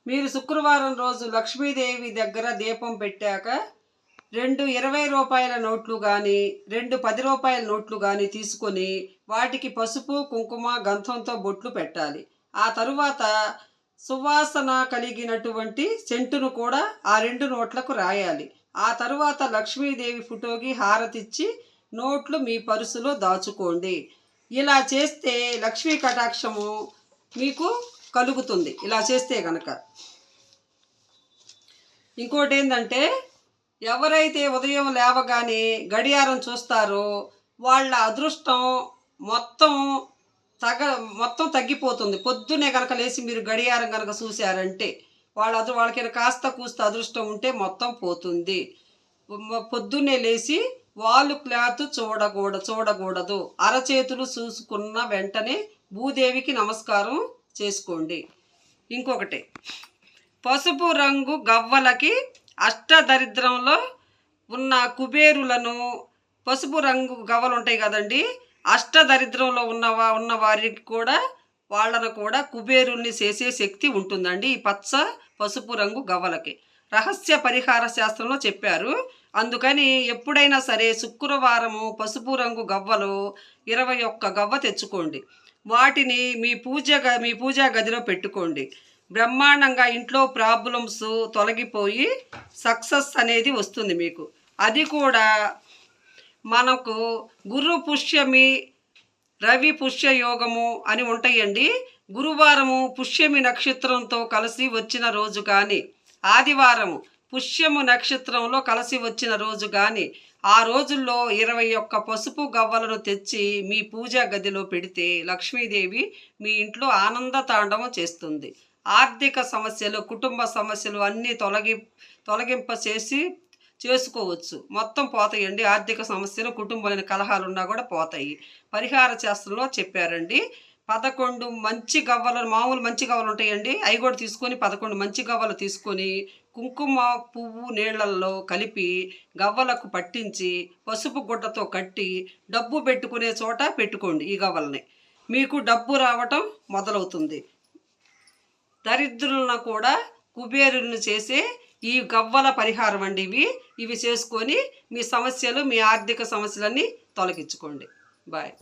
మీరు శుక్రవారం రోజు లక్ష్మీదేవి దగ్గర దీపం పెట్టాక 2 20 రూపాయల నోట్లు కానీ 2 10 రూపాయల నోట్లు కానీ తీసుకొని వాటికి పసుపు కుంకుమ గంధంతో బొట్లు పెట్టాలి. ఆ తరువాత సువాసన కలిగినటువంటి సెంటును కూడా ఆ 2 నోట్లకు రాయాలి. ఆ తరువాత లక్ష్మీదేవి ఫోటోకి హారతిచ్చి నోట్లు మీ పర్సులో దాచుకోండి. ఇలా చేస్తే లక్ష్మీ కటాక్షము మీకు కలుగుతుంది. ఇలా చేస్తే కనుక ఇంకోటి ఏంటంటే, ఎవరైతే ఉదయం లేవగానే గడియారం చూస్తారో వాళ్ళ అదృష్టం మొత్తం మొత్తం తగ్గిపోతుంది. పొద్దునే కనుక లేచి మీరు గడియారం కనుక చూశారంటే వాళ్ళకి కాస్త కూస్త అదృష్టం ఉంటే మొత్తం పోతుంది. పొద్దున్నే లేచి వాళ్ళు క్లాత్ చూడకూడదు. అరచేతులు చూసుకున్న వెంటనే భూదేవికి నమస్కారం చేసుకోండి. ఇంకొకటి, పసుపు రంగు గవ్వలకి అష్టదరిద్రంలో ఉన్న కుబేరులను, పసుపు రంగు గవ్వలు ఉంటాయి కదండి, అష్టదరిద్రంలో ఉన్న వారికి కూడా వాళ్ళను కూడా కుబేరుల్ని చేసే శక్తి ఉంటుందండి ఈ పసుపు రంగు గవ్వలకి. రహస్య పరిహార శాస్త్రంలో చెప్పారు. అందుకని ఎప్పుడైనా సరే శుక్రవారము పసుపు రంగు గవ్వలు 21 గవ్వ తెచ్చుకోండి. వాటిని మీ పూజా గదిలో పెట్టుకోండి. బ్రహ్మాండంగా ఇంట్లో ప్రాబ్లమ్స్ తొలగిపోయి సక్సెస్ అనేది వస్తుంది మీకు. అది కూడా మనకు గురు పుష్యమి రవి పుష్య యోగము అని ఉంటాయండి. గురువారము పుష్యమి నక్షత్రంతో కలిసి వచ్చిన రోజు కానీ, ఆదివారము పుష్యము నక్షత్రంలో కలిసి వచ్చిన రోజు కానీ, ఆ రోజుల్లో 21 పసుపు గవ్వలను తెచ్చి మీ పూజా గదిలో పెడితే లక్ష్మీదేవి మీ ఇంట్లో ఆనంద తాండవం చేస్తుంది. ఆర్థిక సమస్యలు, కుటుంబ సమస్యలు అన్నీ తొలగింప చేసుకోవచ్చు. మొత్తం పోతాయండి. ఆర్థిక సమస్యలు, కుటుంబంలోని కలహాలు ఉన్నా కూడా పోతాయి. పరిహార శాస్త్రంలో చెప్పారండి. 11 మంచి గవ్వలు, మామూలు మంచి గవ్వలు ఉంటాయండి, అవి కూడా తీసుకొని 11 మంచి గవ్వలు తీసుకొని కుంకుమ పువ్వు నీళ్లల్లో కలిపి గవ్వలకు పట్టించి పసుపు గుడ్డతో కట్టి డబ్బు పెట్టుకునే చోట పెట్టుకోండి. ఈ గవ్వల్ని మీకు డబ్బు రావటం మొదలవుతుంది. దరిద్రులను కూడా కుబేరులను చేసే ఈ గవ్వల పరిహారం అండి ఇవి చేసుకొని మీ సమస్యలు, మీ ఆర్థిక సమస్యలన్నీ తొలగించుకోండి. బాయ్.